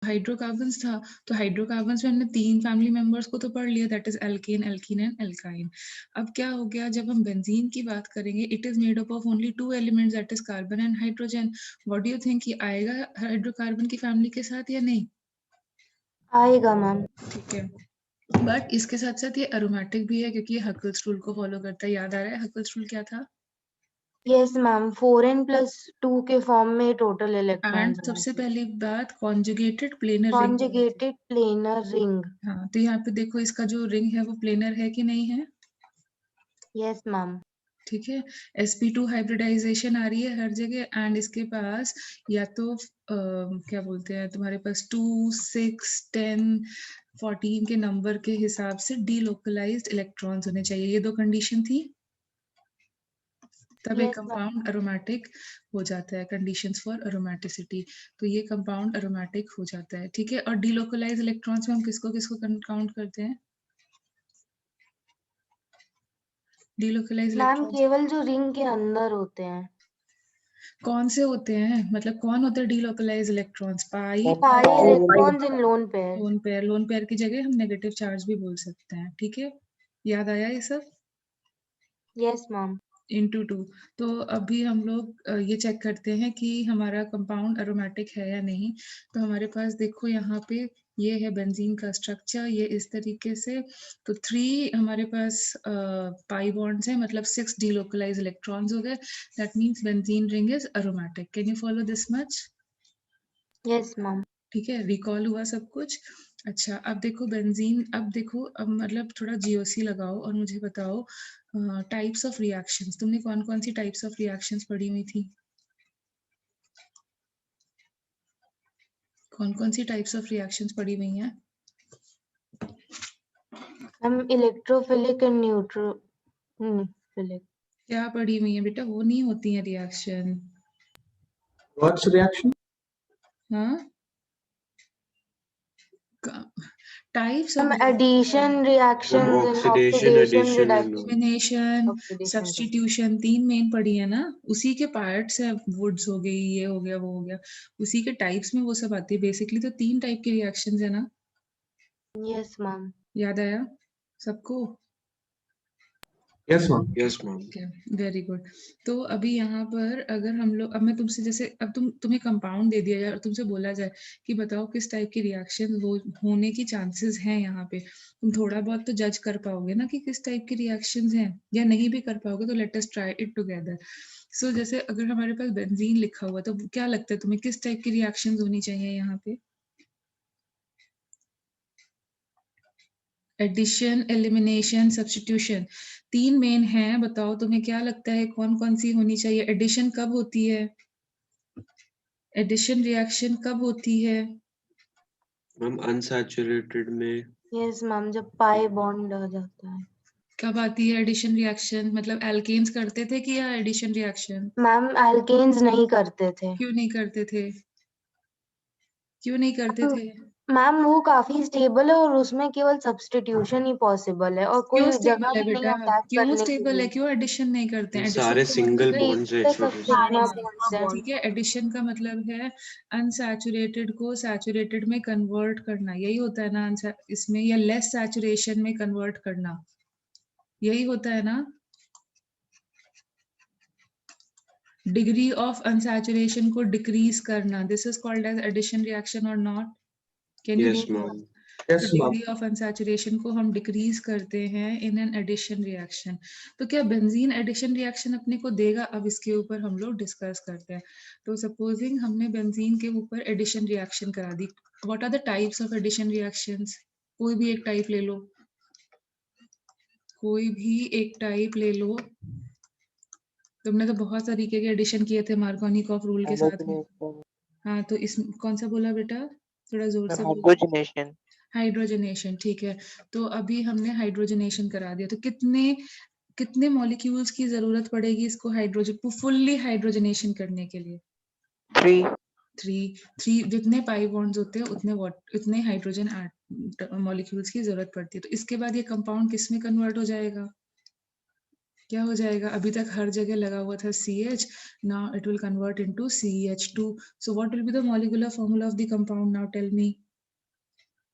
Hydrocarbons था, तो hydrocarbons में हमने 3 फैमिली मेंबर्स को तो पढ़ लिया, that is alkane, alkene and alkyne. अब क्या हो गया, जब हम बेंजीन की बात करेंगे, it is made up of only 2 elements, that is carbon and hydrogen. What do you think, ये आएगा हाइड्रोकार्बन की फैमिली के साथ या नहीं? आएगा मैम। ठीक है, बट इसके साथ साथ ये अरोमेटिक भी है, क्योंकि ये हकल्स रूल को फॉलो करता है। याद आ रहा है हकल्स रूल क्या था? यस मैम, 4n+2 के फॉर्म में टोटल एंड इलेक्ट्रॉन्स सबसे पहली बात, conjugated planar ring. Conjugated planar ring. हाँ, तो यहाँ पे देखो इसका जो रिंग है वो प्लेनर है कि नहीं है? Yes ma'am. ठीक है, sp2 हाइब्रिडाइजेशन आ रही है हर जगह, एंड इसके पास या तो क्या बोलते हैं, तुम्हारे पास 2, 6, 10, 14 के नंबर के हिसाब से डीलोकलाइज्ड इलेक्ट्रॉन्स होने चाहिए। ये 2 कंडीशन थी, तब एक यस मैम। कंपाउंड अरोमेटिक हो जाता है। कंडीशंस फॉर अरोमेटिसिटी, तो ये कंपाउंड अरोमेटिक हो जाता है। ठीक है, और डीलोकलाइज्ड इलेक्ट्रॉन्स में हम किसको किसको काउंट करते हैं? डीलोकलाइज्ड मैम इलेक्ट्रॉन्स केवल जो रिंग के अंदर होते हैं। कौन से होते हैं, मतलब कौन होते हैं delocalised electrons? Pi, pi electrons in lone pair. Lone pair की जगह हम नेगेटिव चार्ज भी बोल सकते हैं। ठीक है, याद आया ये सब? Yes ma'am. इंटू 2। तो अभी हम लोग ये चेक करते हैं कि हमारा कंपाउंड अरोमेटिक है या नहीं। तो हमारे पास देखो यहाँ पे ये है बेंजीन का स्ट्रक्चर, ये इस तरीके से। तो 3 हमारे पास पाई बॉन्ड्स है, मतलब 6 डीलोकलाइज इलेक्ट्रॉन्स हो गए। That means benzene ring is aromatic. Can you follow this much? Yes ma'am. ठीक है, रिकॉल हुआ सब कुछ। अच्छा, अब देखो बेंजीन, अब देखो, अब मतलब थोड़ा जीओसी लगाओ और मुझे बताओ टाइप्स ऑफ रिएक्शंस। तुमने कौन कौन सी टाइप्स ऑफ रिएक्शंस पढ़ी हुई थी? कौन कौन सी टाइप्स ऑफ रिएक्शंस पढ़ी हुई हैं? Ma'am electrophilic and neutrophilic. क्या पढ़ी हुई है बेटा? वो नहीं होती है रिएक्शन। What's reaction? हाँ, types of ma'am addition reactions and oxidation, oxidation addition and reduction. Elimination, oxidation. Substitution, 3 main पढ़ी है ना। उसी के पार्ट्स है, वुड्स हो गई, ये हो गया, वो हो गया, उसी के टाइप्स में वो सब आती है। बेसिकली तो 3 टाइप की रिएक्शंस है ना। Yes ma'am. याद आया सबको? Yes, ma'am. Yes ma'am. Very good. तो अभी यहाँ पर अगर हम लोग, अब मैं तुमसे जैसे, अब तुम्हें कंपाउंड दे दिया जाए और तुमसे बोला जाए कि बताओ किस टाइप की रिएक्शन होने की चांसेस हैं यहाँ पे, तुम थोड़ा बहुत तो जज कर पाओगे ना कि किस टाइप की रिएक्शंस हैं, या नहीं भी कर पाओगे तो let us try it together. So जैसे अगर हमारे पास बेंजीन लिखा हुआ, तो क्या लगता है तुम्हें किस टाइप की रिएक्शंस होनी चाहिए यहाँ पे? एडिशन, एलिमिनेशन, सब्स्टिट्यूशन, 3 मेन हैं। बताओ तुम्हें क्या लगता है कौन कौन सी होनी चाहिए? एडिशन कब होती है? एडिशन रिएक्शन कब होती है? मैम अनसैचुरेटेड में। यस मैम, जब पाई बॉन्ड आ जाता है। कब आती है एडिशन रिएक्शन? मतलब एल्केन्स करते थे कि या एडिशन रिएक्शन? मैम एल्केन्स नहीं करते थे। क्यों नहीं करते थे? क्यों नहीं करते थे? मैम वो काफी स्टेबल है और उसमें केवल सब्स्टिट्यूशन ही पॉसिबल है और क्यों कोई जगह स्टेबल है भी नहीं बेटा? अटैक क्यों करने के स्टेबल है? लिए। क्यों एडिशन नहीं करते हैं? सारे एडिशन का सिंगल मतलब बॉन्ड्स है इस वजह से। बॉन्ड्स हैं। ठीक है, एडिशन का मतलब है अनसैचुरेटेड को सैचुरेटेड में कन्वर्ट करना, यही होता है ना इसमें, या लेस सैचुरेशन में कन्वर्ट करना, यही होता है ना। डिग्री ऑफ अनसैचुरेशन को डिक्रीज करना, this is called as addition reaction और not? Can you yes ma'am. Yes, ma'am. Degree of unsaturation को हम डिक्रीज करते हैं इन एन एडिशन रिएक्शन। तो क्या बेंजीन एडिशन रिएक्शन अपने को देगा? अब इसके ऊपर हम लोग डिस्कस करते हैं। तो सपोजिंग हमने बेंजीन के ऊपर एडिशन रिएक्शन करा दी, what are the types of addition reactions? कोई भी एक टाइप ले लो, कोई भी एक टाइप ले लो। तुमने तो बहुत तरीके के एडिशन किए थे मार्कोनिकॉफ रूल के साथ में। हाँ, तो इस कौन सा बोला बेटा? थोड़ा जोर से बोलो। हाइड्रोजनेशन। हाइड्रोजनेशन, ठीक है। तो अभी हमने हाइड्रोजनेशन करा दिया, तो कितने कितने मॉलिक्यूल्स की जरूरत पड़ेगी इसको हाइड्रोजन फुल्ली हाइड्रोजनेशन करने के लिए? 3। 3 जितने पाई बॉन्ड्स होते हैं उतने हाइड्रोजन मॉलिक्यूल्स की जरूरत पड़ती है। तो इसके बाद ये कंपाउंड किस में कन्वर्ट हो जाएगा? क्या हो जाएगा? अभी तक हर जगह लगा हुआ था CH, now it will convert into CH2. So what will be the molecular formula of the compound now? Tell me.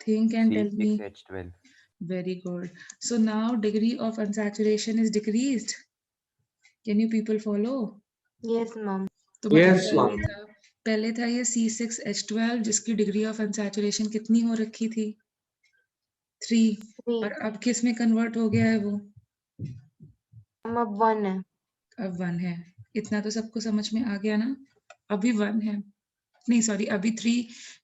Think and tell me. C6H12. Very good. So now degree of unsaturation is decreased. Can you people follow? Yes, ma'am. तो मतलब Yes, ma'am. पहले था ये C6H12 जिसकी degree of unsaturation कितनी हो रखी थी? 3. 3. और अब किस में कन्वर्ट हो गया है वो? अब 1 है. अब 1 है. इतना तो सबको समझ में आ गया ना? अभी 1 है. नहीं सॉरी, अभी 3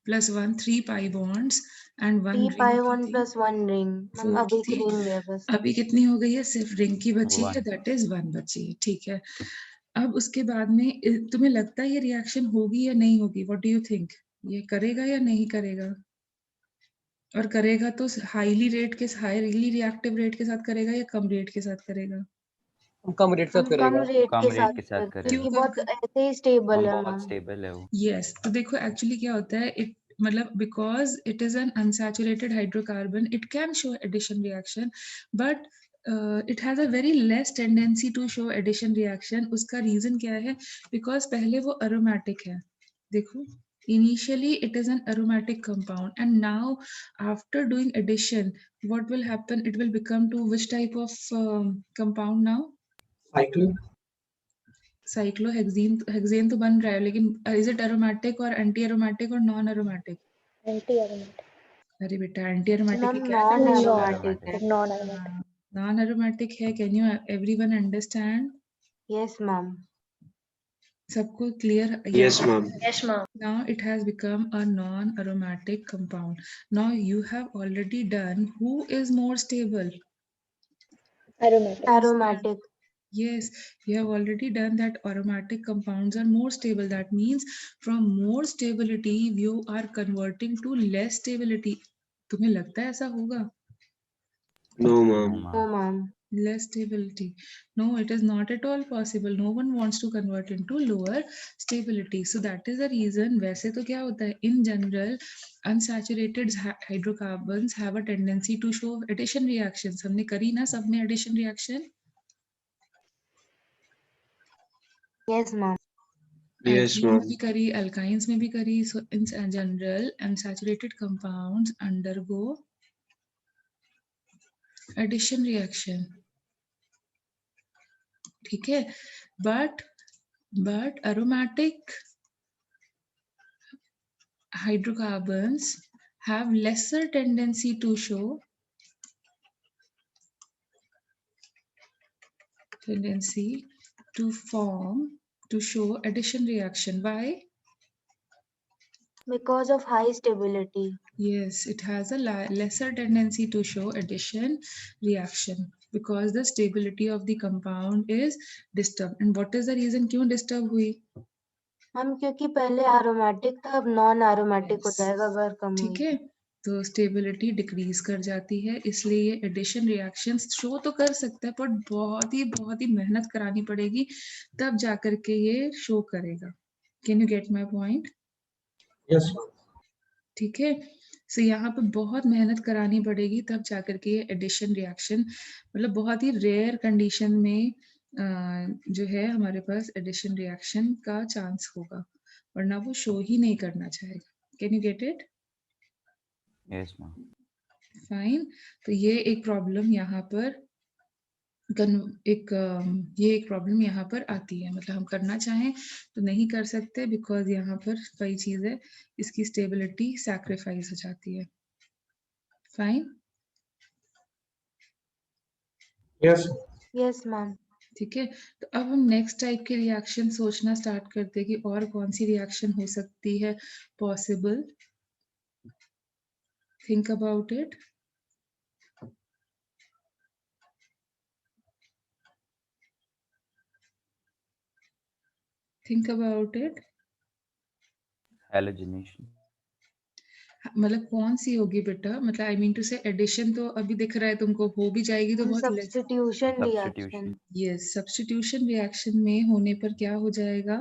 + 1 3 pi bonds and 1 3 pi 1 ring plus 1 ring. Ma'am 4 अब की एक थी. रिंग है बस. अभी कितनी हो गई है? सिर्फ रिंग की बची है, 1. दैट इज 1 बची है. ठीक है. अब उसके बाद में तुम्हें लगता है ये रिएक्शन होगी या नहीं होगी? What do you think? ये करेगा या नहीं करेगा? और करेगा तो हाईली रिएक्टिव रेट के साथ करेगा या कम रेट के साथ करेगा? कम रेट से हम करेगा. कम रेट कम के रेट साथ के साथ करते करेगा. क्योंकि क्यों बहुत कम ऐसे ही स्टेबल है बहुत मैम. स्टेबल है वो. यस. तो देखो एक्चुअली क्या होता है, इट मतलब because it is an unsaturated hydrocarbon, it can show addition reaction, but it has a very less tendency to show addition reaction. उसका रीजन क्या है? बिकॉज पहले वो अरोमैटिक है. देखो, initially it is an aromatic compound and now after doing addition what will happen? It will become to which type of compound now? Cycling. Cyclohexane. Hexane तो बन रहा है, लेकिन इज इट एरोमेटिक और एंटी एरोमेटिक और non aromatic? Anti aromatic. अरे बेटा, anti aromatic ma'am की क्या नॉन definition? एरोमेटिक है. Non aromatic. नॉन एरोमेटिक है. Can you everyone understand? Yes ma'am. सबको clear? Yes, ma'am. Yes ma'am. Now it has become a non-aromatic compound. Now you have already done. Who is more stable? Aromatic. Aromatic. Yes, you have already done that. Aromatic compounds are more stable. That means from more stability you are converting to less stability. तुम्हें लगता है ऐसा होगा? No, No, ma'am. No ma'am. Ma'am. Less stability? No, it is not at all possible. No one wants to convert into lower stability. So that is the reason. वैसे तो क्या होता है? In general, unsaturated hydrocarbons have a tendency to show addition reactions. हमने करी ना सब में addition reaction? Yes ma'am. Yes, Alkenes ma'am. में भी करी, alkynes में भी करी. So in general, unsaturated compounds undergo addition reaction. ठीक है. But aromatic hydrocarbons have lesser tendency to show to show addition reaction. Why? Because of high stability. Yes, it has a lesser tendency to show addition reaction because the stability of the compound is disturbed. And what is the reason क्यों disturb हुई? हम क्योंकि पहले aromatic था, अब non aromatic हो Yes. जाएगा अगर कम हुई. ठीक है. तो स्टेबिलिटी डिक्रीज कर जाती है, इसलिए ये एडिशन रिएक्शंस शो तो कर सकता है पर बहुत ही मेहनत करानी पड़ेगी, तब जाकर के ये शो करेगा. Can you get my point? Yes, ma'am. ठीक है. सो यहाँ पे बहुत मेहनत करानी पड़ेगी तब जाकर के ये एडिशन रिएक्शन, मतलब बहुत ही रेयर कंडीशन में जो है हमारे पास एडिशन रिएक्शन का चांस होगा, वरना वो शो ही नहीं करना चाहेगा. Can you get it? Yes, ma'am. Fine. तो ये एक प्रॉब्लम यहाँ पर ये एक प्रॉब्लम यहाँ पर आती है, मतलब हम करना चाहें तो नहीं कर सकते बिकॉज यहाँ पर वही चीज है, इसकी स्टेबिलिटी सैक्रिफाइस हो जाती है. Fine. Yes, ma'am. Yes ma'am. ठीक है. तो अब हम नेक्स्ट टाइप के रिएक्शन सोचना स्टार्ट करते हैं कि और कौन सी रिएक्शन हो सकती है possible. Think about it. Think about it. Halogenation. मतलब कौन सी होगी बेटा? मतलब आई मीन टू से एडिशन तो अभी दिख रहा है तुमको, हो भी जाएगी तो बहुत less. Substitution reaction. Substitution. Yes, substitution reaction में होने पर क्या हो जाएगा?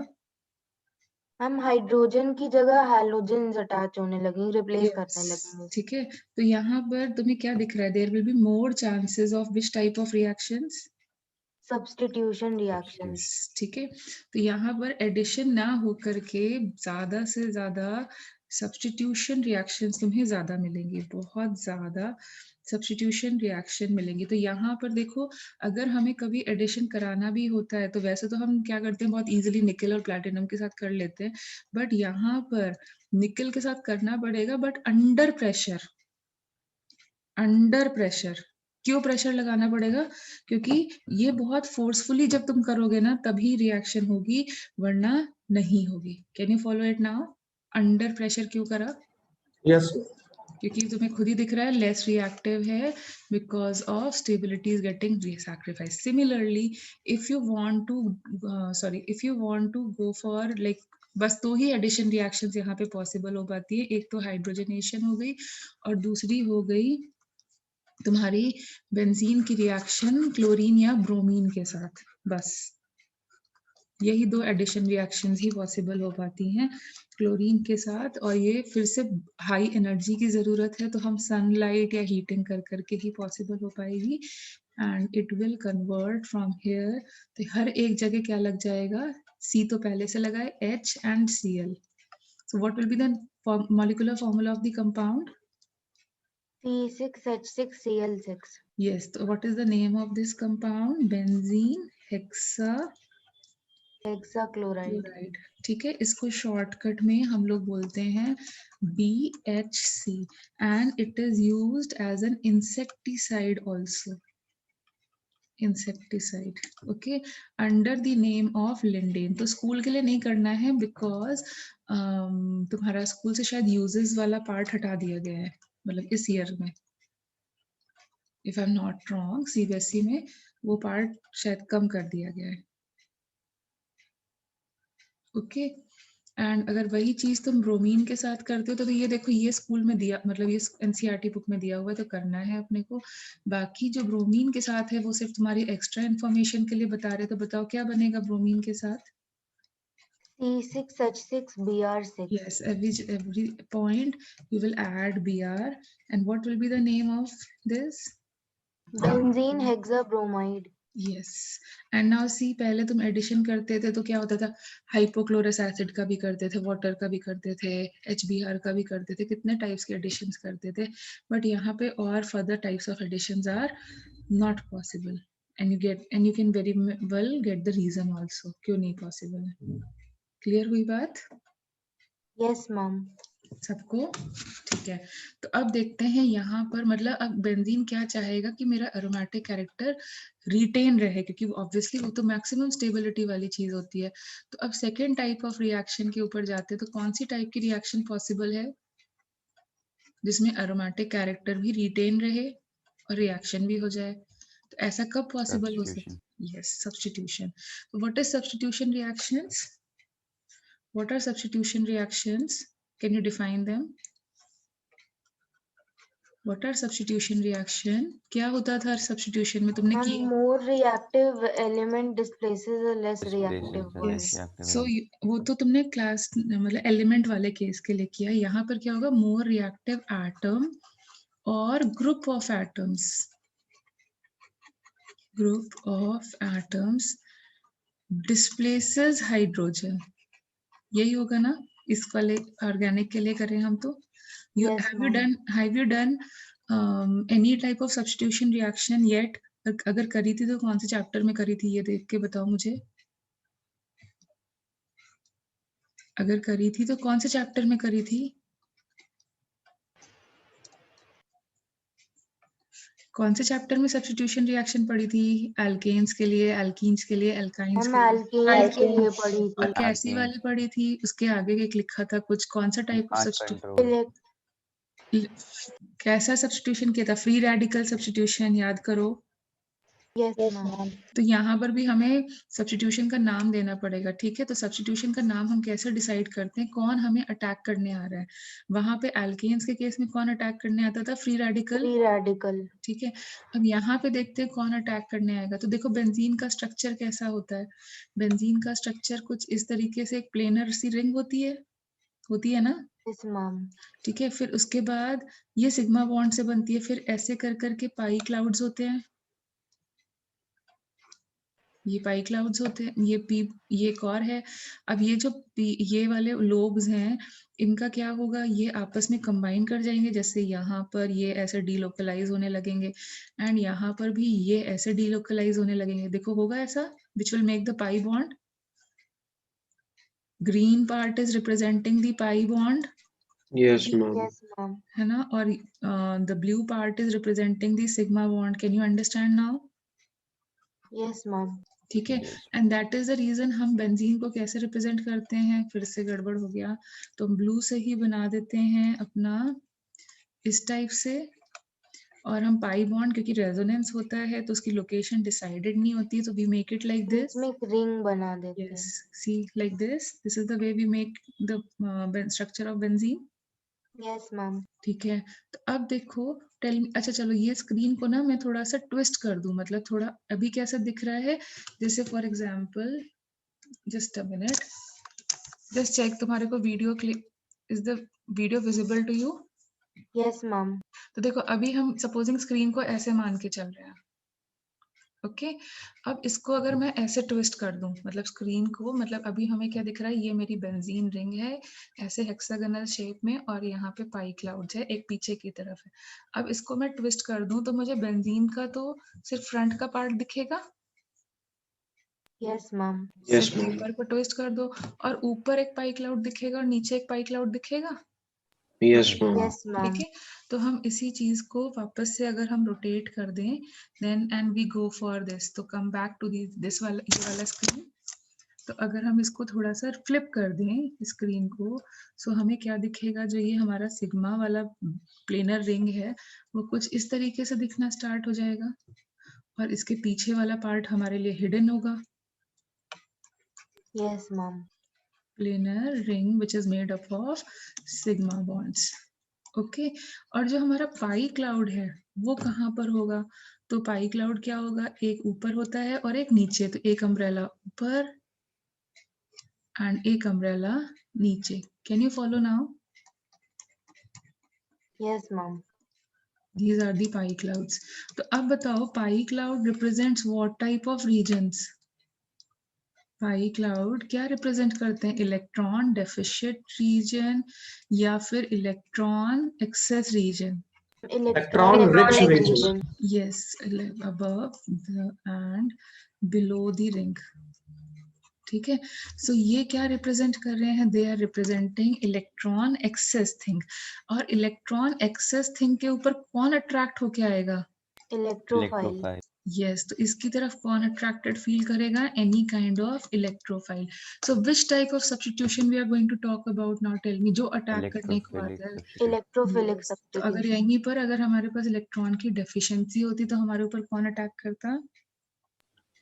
हम हाइड्रोजन की जगह हैलोजन अटैच होने लगेंगे, रिप्लेस करने लगेंगे. ठीक है. तो यहाँ पर तुम्हें क्या दिख रहा है? There will be more chances of which type of reactions? Substitution reaction. Yes, ठीक है। तो यहाँ पर एडिशन ना हो करके ज्यादा से ज्यादा सब्स्टिट्यूशन रिएक्शंस तुम्हें ज्यादा मिलेंगी, बहुत ज्यादा सब्स्टिट्यूशन रिएक्शन मिलेंगी। तो यहाँ पर देखो, अगर हमें कभी एडिशन कराना भी होता है तो वैसे तो हम क्या करते हैं, बहुत इजीली निकल और प्लैटिनम के साथ कर लेते हैं, बट यहाँ पर निकल के साथ करना पड़ेगा, but under pressure. Under pressure क्यों प्रेशर लगाना पड़ेगा? क्योंकि ये बहुत फोर्सफुली जब तुम करोगे ना तभी रिएक्शन होगी, वरना नहीं होगी। Can you follow it now? Under pressure क्यों करा? Yes, sir. क्योंकि तुम्हें खुद ही दिख रहा है लेस रिएक्टिव है, because of stability is getting sacrifice. Similarly if you want to go for like, बस दो ही एडिशन रिएक्शंस यहाँ पे पॉसिबल हो पाती है। एक तो हाइड्रोजनेशन हो गई और दूसरी हो गई तुम्हारी बेंजीन की रिएक्शन क्लोरीन या ब्रोमीन के साथ। बस यही दो एडिशन रिएक्शंस ही पॉसिबल हो पाती हैं क्लोरीन के साथ, और ये फिर से हाई एनर्जी की जरूरत है, तो हम सनलाइट या हीटिंग कर करके ही पॉसिबल हो पाएगी। And it will convert from here, तो हर एक जगह क्या लग जाएगा, C तो पहले से लगा है, H and Cl. So what will be the molecular formula of the compound? C6H6Cl6. Yes, so what is the name of this compound? Benzene hexachloride. Hexachloride. ठीक है, इसको शॉर्टकट में हम लोग बोलते हैं BHC, and it is used as an insecticide also. Insecticide, okay, under the name of Lindane. तो school के लिए नहीं करना है, बिकॉज तुम्हारा स्कूल से शायद यूजेस वाला पार्ट हटा दिया गया है, मतलब इस ईयर में, if I am not wrong, CBSE में वो पार्ट शायद कम कर दिया गया है। ओके, एंड अगर वही चीज तुम ब्रोमीन के साथ करते हो तो ये देखो, ये स्कूल में दिया, मतलब ये NCERT बुक में दिया हुआ है, तो करना है अपने को। बाकी जो ब्रोमीन के साथ है वो सिर्फ तुम्हारी एक्स्ट्रा इन्फॉर्मेशन के लिए बता रहे, तो बताओ क्या बनेगा ब्रोमीन के साथ? C6H6Br6. Yes, every point you will add Br, and what will be the name of this? Benzene hexabromide. Yes, and now see, पहले तुम एडिशन करते थे तो क्या होता था, हाइपोक्लोरस एसिड का भी करते थे, वाटर का भी करते थे, HBr का भी करते थे, कितने टाइप्स के एडिशंस करते थे, बट यहाँ पे और further types of additions are not possible, and you can very well get the reason also क्यों नहीं पॉसिबल है। क्लियर हुई बात यस मैम। सबको? ठीक है, तो अब देखते हैं यहाँ पर, मतलब अब बेंजीन क्या चाहेगा कि मेरा एरोमेटिक कैरेक्टर रिटेन रहे, क्योंकि ऑब्वियसली वो तो मैक्सिमम स्टेबिलिटी वाली चीज होती है। तो अब सेकेंड टाइप ऑफ रिएक्शन के ऊपर जाते हैं, तो कौन सी टाइप की रिएक्शन पॉसिबल है जिसमें एरोमेटिक कैरेक्टर भी रिटेन रहे और रिएक्शन भी हो जाए? तो ऐसा कब पॉसिबल हो सकता है? Yes, substitution. तो what is substitution reactions? What are substitution reactions? Can you define them? What are substitution reaction? क्या होता था substitution में, तुमने मैम किया? More reactive element displaces a less reactive one. Yes. So वो तो तुमने क्लास, मतलब एलिमेंट वाले केस के लिए किया। यहाँ पर क्या होगा, मोर रिएक्टिव एटम और group of atoms, group of atoms displaces hydrogen, यही होगा ना इस वाले ऑर्गेनिक के लिए करें हम तो। Yes, have you done any type of substitution reaction yet? अगर करी थी तो कौन से चैप्टर में करी थी, ये देख के बताओ मुझे। अगर करी थी तो कौन से चैप्टर में करी थी? कौन से चैप्टर में सब्स्टिट्यूशन रिएक्शन पड़ी थी? एल्केन्स के लिए, एल्कीन्स के लिए, एल्काइंस मैम के लिए? एल्केन्स के लिए पढ़ी और थी। कैसी वाली पड़ी थी? उसके आगे एक लिखा था कुछ, कौन सा टाइप ऑफ सब्स्टिट्यूशन, कैसा सब्स्टिट्यूशन किया था? फ्री रेडिकल सब्स्टिट्यूशन, याद करो। Yes Yes, ma'am. ma'am. तो यहाँ पर भी हमें सब्स्टिट्यूशन का नाम देना पड़ेगा, ठीक है? तो सब्स्टिट्यूशन का नाम हम कैसे डिसाइड करते हैं, कौन हमें अटैक करने आ रहा है? वहां पे एल्केन्स के केस में कौन अटैक करने आता था? Free radical, free radical. ठीक है। अब यहाँ पे देखते हैं कौन अटैक करने आएगा। तो देखो बेंजीन का स्ट्रक्चर कैसा होता है, बेंजीन का स्ट्रक्चर कुछ इस तरीके से, एक प्लेनर सी रिंग होती है ना? Yes ma'am. ठीक है, फिर उसके बाद ये सिग्मा बॉन्ड से बनती है, फिर ऐसे कर करके पाई क्लाउड्स होते हैं, ये पाई क्लाउड्स होते हैं, ये एक और है। अब ये जो ये वाले लोब्स हैं, इनका क्या होगा, ये आपस में कंबाइन कर जाएंगे, जैसे यहाँ पर ये ऐसे डीलोकलाइज होने लगेंगे एंड यहाँ पर भी ये ऐसे डीलोकलाइज होने लगेंगे। देखो होगा ऐसा, which will make the pi bond. Green part is representing the pi bond, Yes, ma'am. Yes, ma'am. है ना, और the blue part is representing the sigma bond. Can you understand now? Yes, ma'am. ठीक है, Yes. And that is the reason हम benzene को कैसे represent करते हैं। फिर से गड़बड़ हो गया, तो हम ब्लू से ही बना देते हैं अपना इस टाइप से, और हम पाई बॉन्ड क्योंकि रेजोनेंस होता है तो उसकी लोकेशन डिसाइडेड नहीं होती, तो वी मेक इट लाइक बीच दिस। में एक रिंग बना देते Yes, हैं। see like this. This is the way we make the structure of benzene. Yes, ma'am. ठीक है, तो अब देखो, टेल मी, अच्छा चलो ये स्क्रीन को ना मैं थोड़ा सा ट्विस्ट कर दूं, मतलब थोड़ा अभी कैसा दिख रहा है, जैसे for example, just a minute, just check तुम्हारे को video clip, is the video visible to you? Yes, ma'am. तो देखो अभी हम सपोजिंग स्क्रीन को ऐसे मान के चल रहे हैं, ओके। अब इसको अगर मैं ऐसे ट्विस्ट कर दूं, मतलब स्क्रीन को, मतलब अभी हमें क्या दिख रहा है, ये मेरी बेंजीन रिंग है ऐसे हेक्सागोनल शेप में, और यहाँ पे पाई क्लाउड्स है एक पीछे की तरफ है। अब इसको मैं ट्विस्ट कर दूं तो मुझे बेंजीन का तो सिर्फ फ्रंट का पार्ट दिखेगा। Yes, ma'am. Yes, सिर्फ ma'am. ऊपर को ट्विस्ट कर दो और ऊपर एक पाई क्लाउड दिखेगा और नीचे एक पाई क्लाउड दिखेगा। Yes, Yes, ma'am. Yes, ma'am. ठीक है, तो हम इसी चीज को वापस से अगर हम रोटेट कर दें, then and we go for this, तो कम बैक टू दिस वाला, ये वाला स्क्रीन। तो अगर हम इसको थोड़ा सा फ्लिप कर दें स्क्रीन को, सो हमें क्या दिखेगा, जो ये हमारा सिग्मा वाला प्लेनर रिंग है वो कुछ इस तरीके से दिखना स्टार्ट हो जाएगा, और इसके पीछे वाला पार्ट हमारे लिए हिडन होगा। Yes, ma'am. Planar ring which is made up of sigma bonds, okay. और जो हमारा पाई क्लाउड है वो कहाँ पर होगा, तो पाई क्लाउड क्या होगा, एक ऊपर होता है और एक नीचे, तो एक अम्ब्रेला ऊपर एंड एक अम्ब्रेला नीचे। Can you follow now? Yes, ma'am. These are the pi clouds. तो अब बताओ pi cloud represents what type of regions? Pi cloud क्या रिप्रेजेंट करते हैं, इलेक्ट्रॉन डेफिशिएंट रीजन या फिर electron excess region? Electron rich region. Yes, above the and below the ring. ठीक है, सो ये क्या रिप्रेजेंट कर रहे हैं, they are representing electron excess thing. और इलेक्ट्रॉन एक्सेस थिंग के ऊपर कौन अट्रैक्ट होके आएगा? Electrophile. electrophile. यस, तो इसकी तरफ कौन अट्रैक्टेड फील करेगा, any kind of electrophile. So which type of substitution we are going to talk about now, tell me, जो अटैक करने को Electrophilic आता है। substitution. Electrophilic Yes, तो अगर substitution. यहीं पर अगर हमारे पास इलेक्ट्रॉन की डेफिशिएंसी होती तो हमारे ऊपर कौन अटैक करता,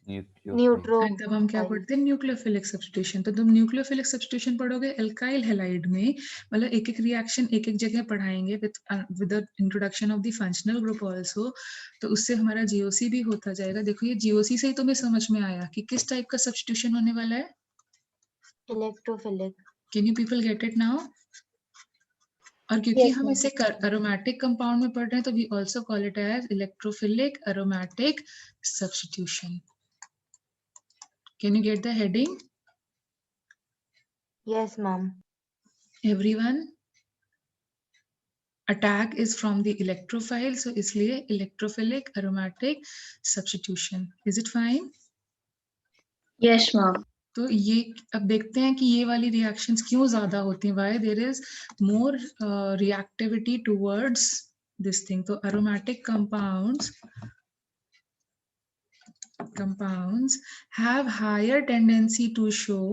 Nucleophile. एंड तब हम क्या Neutrophile. पढ़ते हैं, न्यूक्लियोफिलिक सब्स्टिट्यूशन। तो तुम न्यूक्लियोफिलिक सब्स्टिट्यूशन पढ़ोगे एल्काइल हैलाइड में, मतलब एक एक रिएक्शन एक एक जगह पढ़ाएंगे with the introduction of the functional group also, तो उससे हमारा जीओसी भी होता जाएगा। देखो ये जीओसी से ही तुम्हें समझ में आया कि किस टाइप का सब्स्टिट्यूशन होने वाला है। Electrophilic. Can you people get it now? और क्योंकि Yes, हम ma'am. इसे एरोमेटिक कंपाउंड में पढ़ रहे हैं तो we also call it as electrophilic aromatic substitution. Can you get the heading Yes, ma'am. everyone? Attack is from the electrophile, so इसलिए electrophilic aromatic substitution. Is it fine? Yes, ma'am. तो ये अब देखते हैं कि ये वाली reactions क्यों ज्यादा होती हैं, why there is more reactivity towards this thing. तो aromatic compounds have higher tendency to show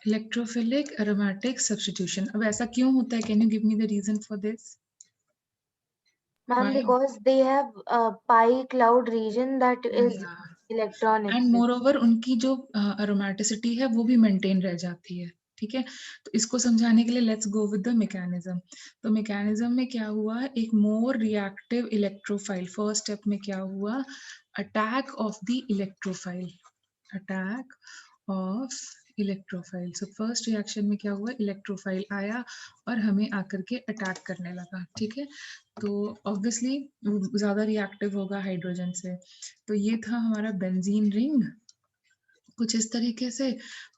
electrophilic aromatic substitution. अब ऐसा क्यों होता है? Can you give me the reason for this? Ma'am, Why? because they have a pi cloud region that is Yeah. electron and excess. More over उनकी जो अरोमेटिसिटी है वो भी मेंटेन रह जाती है। ठीक है, तो इसको समझाने के लिए let's go with the mechanism. तो मैकेनिज्म में क्या हुआ, एक more reactive electrophile, first step में क्या हुआ, attack of the electrophile, attack of electrophile. So first reaction में क्या हुआ, इलेक्ट्रोफाइल आया और हमें आकर के अटैक करने लगा, ठीक है। तो ऑब्वियसली ज्यादा रिएक्टिव होगा हाइड्रोजन से। तो ये था हमारा बेंजीन रिंग कुछ इस तरीके से,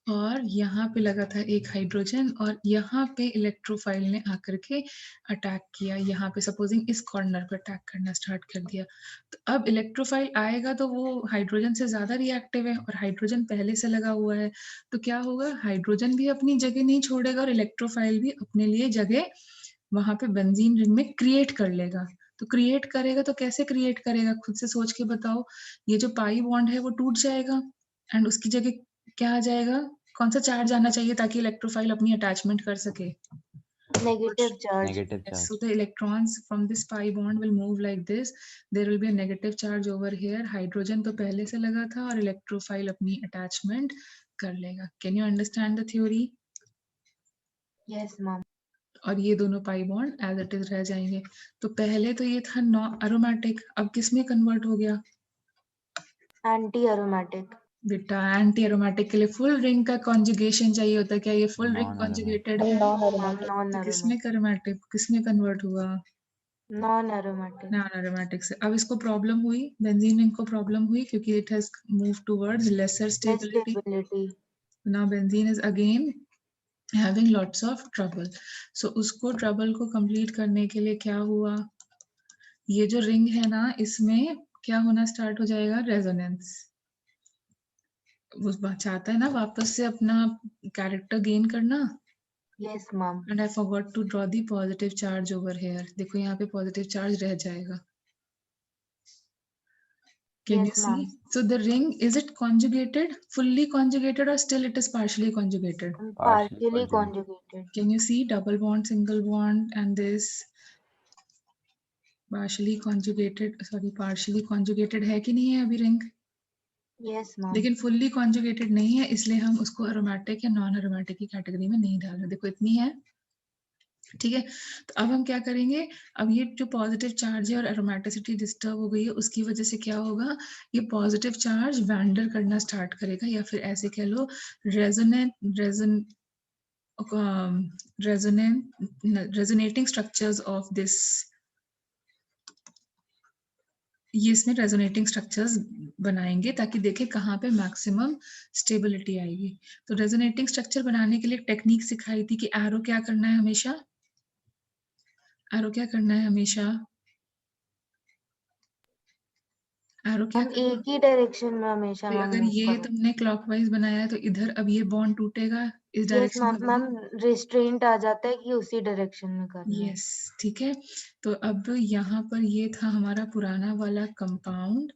और यहाँ पे लगा था एक हाइड्रोजन और यहाँ पे इलेक्ट्रोफाइल ने आकर के अटैक किया, यहाँ पे सपोजिंग इस कॉर्नर पे अटैक करना स्टार्ट कर दिया। तो अब इलेक्ट्रोफाइल आएगा तो वो हाइड्रोजन से ज्यादा रिएक्टिव है और हाइड्रोजन पहले से लगा हुआ है, तो क्या होगा, हाइड्रोजन भी अपनी जगह नहीं छोड़ेगा और इलेक्ट्रोफाइल भी अपने लिए जगह वहां पे बेंजीन रिंग में क्रिएट कर लेगा। तो क्रिएट करेगा तो कैसे क्रिएट करेगा, खुद से सोच के बताओ। ये जो पाई बॉन्ड है वो टूट जाएगा एंड उसकी जगह क्या आ जाएगा, कौन सा चार्ज आना चाहिए ताकि इलेक्ट्रोफाइल अपनी अटैचमेंट कर सके। Negative charge. Negative Yes, charge. so the electrons from this pi bond will move like this. There will be a negative charge over here. Hydrogen तो पहले से लगा था और electrophile अपनी attachment कर लेगा. Can you understand the theory? Yes ma'am. और ये दोनों pi bond as it is रह जाएंगे। तो पहले तो ये था नॉन एरोमेटिक, अब किस में कन्वर्ट हो गया एंटी एरोमेटिक। बेटा? एंटी एरोमेटिक के लिए फुल रिंग का कॉन्जुगेशन चाहिए होता है, क्या ये फुल रिंग Non-aromatic. कॉन्जुगेटेड है? Non aromatic. नॉन तो किसमें एरोमेटिक। एरोमेटिक, किसमें कन्वर्ट हुआ? Non aromatic. नॉन एरोमेटिक से। अब इसको प्रॉब्लम हुई, बेंजीन रिंग को प्रॉब्लम हुई क्योंकि it has move towards lesser stability. Stability. Now benzene is again having lots of trouble. So उसको ट्रबल को कंप्लीट करने के लिए क्या हुआ, ये जो रिंग है ना इसमें क्या होना स्टार्ट हो जाएगा, रेजोनेंस। वो चाहता है ना वापस से अपना कैरेक्टर गेन करना। Yes ma'am. And I forgot to draw the positive charge over here. देखो यहाँ पे पॉजिटिव चार्ज रह जाएगा। Can you yes see? Ma'am. So the ring, is it conjugated, fully conjugated, or still it is partially conjugated? Partially conjugated. Conjugated. Can you see double bond, single bond, and this partially conjugated, sorry, partially conjugated है कि नहीं है अभी ring? Yes ma'am. लेकिन fully conjugated नहीं है, इसलिए हम उसको aromatic या non aromatic की कैटेगरी में नहीं डाल रहे। देखो इतनी है, ठीक है। तो अब हम क्या करेंगे, अब ये जो पॉजिटिव चार्ज है और एरोमेटिसिटी डिस्टर्ब हो गई है उसकी वजह से क्या होगा, ये पॉजिटिव चार्ज वैंडर करना स्टार्ट करेगा, या फिर ऐसे कह लो रेजोनेटिंग स्ट्रक्चर्स ऑफ दिस, ये इसमें रेजोनेटिंग स्ट्रक्चर्स बनाएंगे ताकि देखें कहाँ पे मैक्सिमम स्टेबिलिटी आएगी। तो रेजोनेटिंग स्ट्रक्चर बनाने के लिए टेक्निक सिखाई थी कि एरो क्या करना है हमेशा, एरो क्या करना है हमेशा, एरो क्या हम करना है? एक ही डायरेक्शन में हमेशा मैम अगर मूव ये करें। तुमने क्लॉकवाइज बनाया है तो इधर अब ये बॉन्ड टूटेगा इस यस डायरेक्शन मैम। में। मैम रिस्ट्रेंट आ जाता है कि उसी डायरेक्शन में करना है। यस, ठीक है। तो अब यहाँ पर ये था हमारा पुराना वाला कंपाउंड,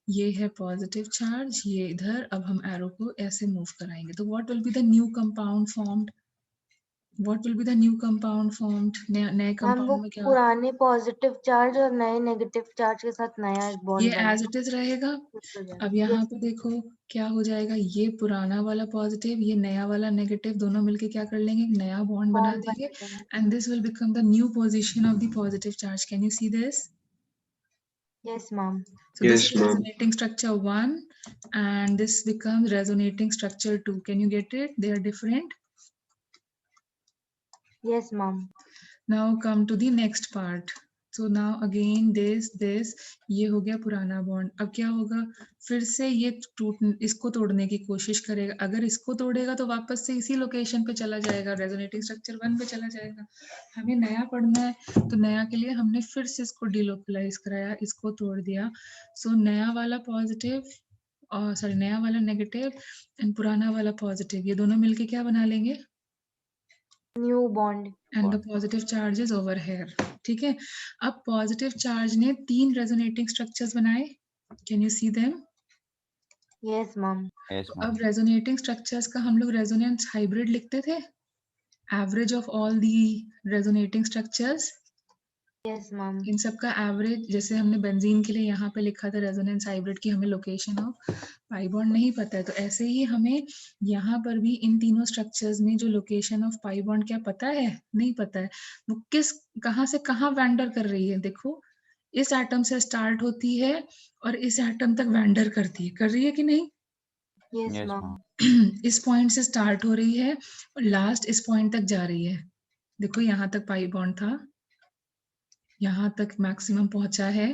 ये है पॉजिटिव चार्ज, ये इधर। अब हम एरो को ऐसे मूव कराएंगे तो what will be the new compound formed, what will be the new compound formed, नए मैम वो कंपाउंड में क्या, पुराने पॉजिटिव चार्ज और नए नेगेटिव चार्ज के साथ नया एक ये बॉन्ड एज इट इज रहेगा। अब यहाँ यस। पे देखो क्या हो जाएगा, ये पुराना वाला पॉजिटिव, ये नया वाला नेगेटिव, दोनों मिलके क्या कर लेंगे, एक नया बॉन्ड बना बॉन्ड देंगे बनेगा। And this will become the new position of the positive charge. Can you see this? Yes ma'am. So this Yes, is ma'am. resonating structure 1 and this becomes resonating structure 2. Can you get it? They are different. Yes ma'am. Now come to the next part. So now again this ये हो गया पुराना bond. अब क्या होगा, फिर से ये इसको तोड़ने की कोशिश करेगा। अगर इसको तोड़ेगा तो वापस से इसी लोकेशन पे चला जाएगा, रेजोनेटिंग स्ट्रक्चर 1 पे चला जाएगा। हमें नया पढ़ना है तो नया के लिए हमने फिर से इसको डिलोकलाइज कराया, इसको तोड़ दिया। सो नया वाला पॉजिटिव और सॉरी नया वाला नेगेटिव एंड पुराना वाला पॉजिटिव, ये दोनों मिलके क्या बना लेंगे, new bond. And the positive charge is over here, ठीक है। अब पॉजिटिव चार्ज ने 3 रेजोनेटिंग स्ट्रक्चर्स बनाए। Can you see them? Yes ma'am. Yes, अब ma'am. रेजोनेटिंग स्ट्रक्चर्स का हम लोग रेजोनेंस हाइब्रिड लिखते थे, average of all the resonating structures. Yes ma'am. इन सब का एवरेज, जैसे हमने बेंजीन के लिए यहाँ पे लिखा था रेजोनेंस हाइब्रिड की हमें लोकेशन ऑफ पाई बॉन्ड नहीं पता है, तो ऐसे ही हमें यहाँ पर भी इन तीनों स्ट्रक्चर्स में जो लोकेशन ऑफ पाई बॉन्ड क्या पता है, नहीं पता है, वो किस कहाँ से कहाँ वैंडर कर रही है। देखो इस एटम से स्टार्ट होती है और इस एटम तक वैंडर करती है, कर रही है कि नहीं? Yes Yes, ma'am. ma'am. इस पॉइंट से स्टार्ट हो रही है और लास्ट इस पॉइंट तक जा रही है। देखो यहाँ तक पाई बॉन्ड था, यहाँ तक मैक्सिमम पहुंचा है।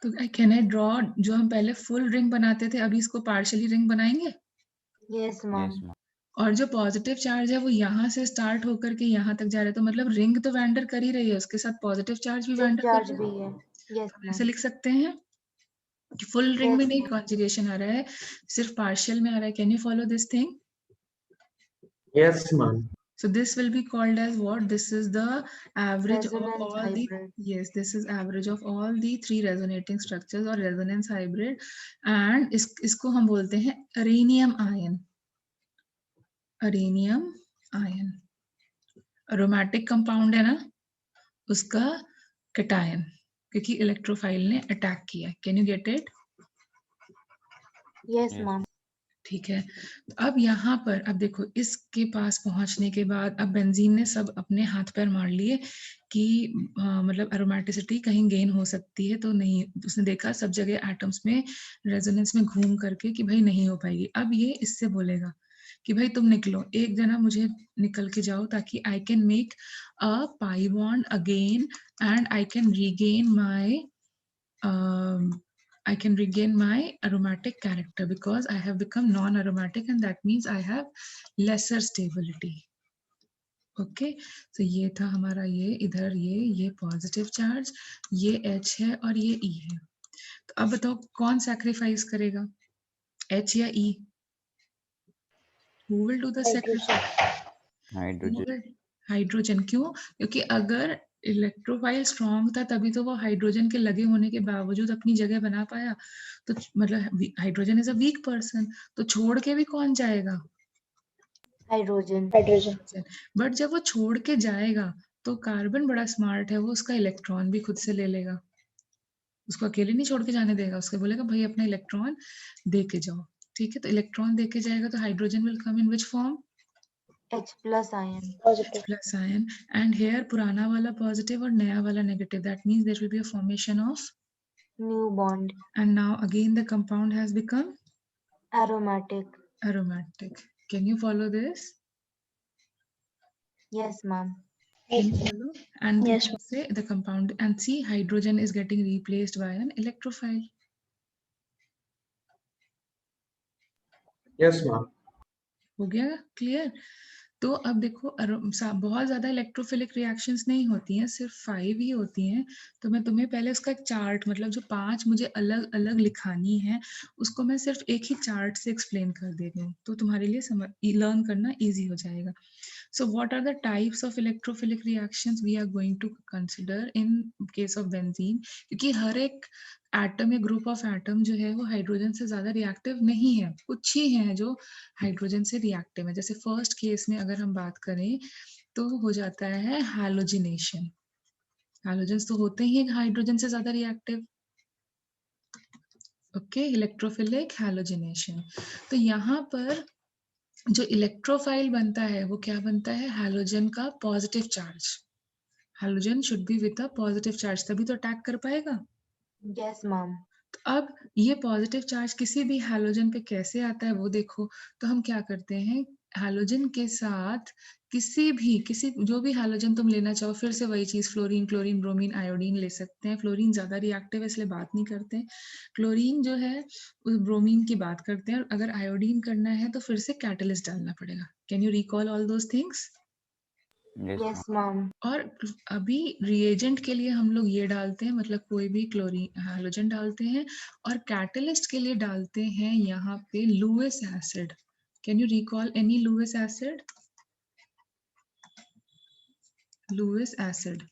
तो कैन आई ड्रॉ, जो हम पहले फुल रिंग बनाते थे अभी इसको पार्शियली रिंग बनाएंगे। Yes, ma'am. Yes, ma'am. और जो पॉजिटिव चार्ज है वो यहाँ से स्टार्ट होकर के यहाँ तक जा रहा है, तो मतलब रिंग तो वैंडर कर ही रही है, उसके साथ पॉजिटिव चार्ज भी Positive वैंडर कर charge रही भी है। है। Yes, हम ऐसे ma'am. लिख सकते हैं कि फुल रिंग में Yes, नहीं ma'am. कॉन्जुगेशन आ रहा है, सिर्फ पार्शियल में आ रहा है। Can you follow this thing? Yes, ma'am. So this will be called as what? This is the average of Resonance all the, hybrid. yes, this is average of all the 3 resonating structures or resonance hybrid, and इसको हम बोलते हैं अरेनियम ion. अरेनियम ion aromatic compound है ना, उसका cation, क्योंकि electrophile ने attack किया। Can you get it? Yes, Yes. ma'am. ठीक है। तो अब यहाँ पर अब देखो, इसके पास पहुंचने के बाद अब बेंजीन ने सब अपने हाथ पैर मार लिए कि मतलब एरोमेटिसिटी कहीं गेन हो सकती है, तो नहीं, उसने देखा सब जगह एटम्स में रेजोनेंस में घूम करके कि भाई नहीं हो पाएगी। अब ये इससे बोलेगा कि भाई तुम निकलो, एक जना मुझे निकल के जाओ ताकि I can make a pi bond again and I can regain my I can regain my aromatic character because I have become non-aromatic and that means I have lesser stability. Okay, तो ये था हमारा, ये इधर ये positive charge, ये H है और ये E है। तो अब बताओ कौन सैक्रिफाइस करेगा, H या E? Who will do the sacrifice? Hydrogen. Hydrogen. क्यों? क्योंकि अगर इलेक्ट्रोफाइल स्ट्रॉन्ग था तभी तो वो हाइड्रोजन के लगे होने के बावजूद अपनी जगह बना पाया। तो मतलब hydrogen is a weak person, तो छोड़ के भी कौन जाएगा? Hydrogen. बट जब वो छोड़ के जाएगा तो कार्बन बड़ा स्मार्ट है, वो उसका इलेक्ट्रॉन भी खुद से ले लेगा, उसको अकेले नहीं छोड़ के जाने देगा, उसको बोलेगा भाई अपना इलेक्ट्रॉन दे के जाओ। ठीक है, तो इलेक्ट्रॉन दे के जाएगा तो hydrogen will come in which form? H plus ion. Plus ion, and here पुराना वाला positive और नया वाला negative, that means there will be a formation of, New bond. and now again the compound has become Aromatic. aromatic. Can you follow this? Yes, ma'am. Can you follow? And Yes, then say the compound, and see hydrogen is getting replaced by an electrophile. Yes, ma'am. हो गया clear? तो अब देखो बहुत ज्यादा electrophilic reactions नहीं होती हैं, सिर्फ 5 ही होती हैं। तो मैं तुम्हें पहले उसका एक चार्ट, मतलब जो 5 मुझे अलग अलग लिखानी है उसको मैं सिर्फ एक ही चार्ट से एक्सप्लेन कर दे रही हूँ, तो तुम्हारे लिए समझ लर्न करना इजी हो जाएगा। So what are the types of electrophilic reactions we are going to consider in case of benzene? क्योंकि हर एक एटम या ग्रुप ऑफ एटम जो है वो हाइड्रोजन से ज्यादा रिएक्टिव नहीं है, कुछ ही हैं जो हाइड्रोजन से रिएक्टिव है। जैसे फर्स्ट केस में अगर हम बात करें तो हो जाता है हैलोजिनेशन। हैलोजेंस तो होते ही हैं हाइड्रोजन से ज्यादा रिएक्टिव। Okay, electrophilic halogenation. तो यहाँ पर जो इलेक्ट्रोफाइल बनता है वो क्या बनता है? हैलोजन का positive charge. Halogen should be with a positive charge, तभी तो अटैक कर पाएगा। Yes, ma'am. तो अब ये पॉजिटिव चार्ज किसी भी हैलोजन पे कैसे आता है वो देखो। तो हम क्या करते हैं, हैलोजन के साथ किसी जो भी हैलोजन तुम लेना चाहो, फिर से वही चीज, फ्लोरीन, क्लोरीन, ब्रोमीन, आयोडीन ले सकते हैं। फ्लोरीन ज्यादा रिएक्टिव है इसलिए बात नहीं करते हैं। क्लोरीन जो है उस ब्रोमीन की बात करते हैं, और अगर आयोडीन करना है तो फिर से कैटलिस्ट डालना पड़ेगा। Can you recall all those things? Yes, Yes, ma'am. ma'am. और अभी रिएजेंट के लिए हम लोग ये डालते हैं, मतलब कोई भी क्लोरीन हैलोजन डालते हैं, और कैटलिस्ट के लिए डालते हैं यहाँ पे Lewis acid. Can you recall any Lewis acid? Lewis acid,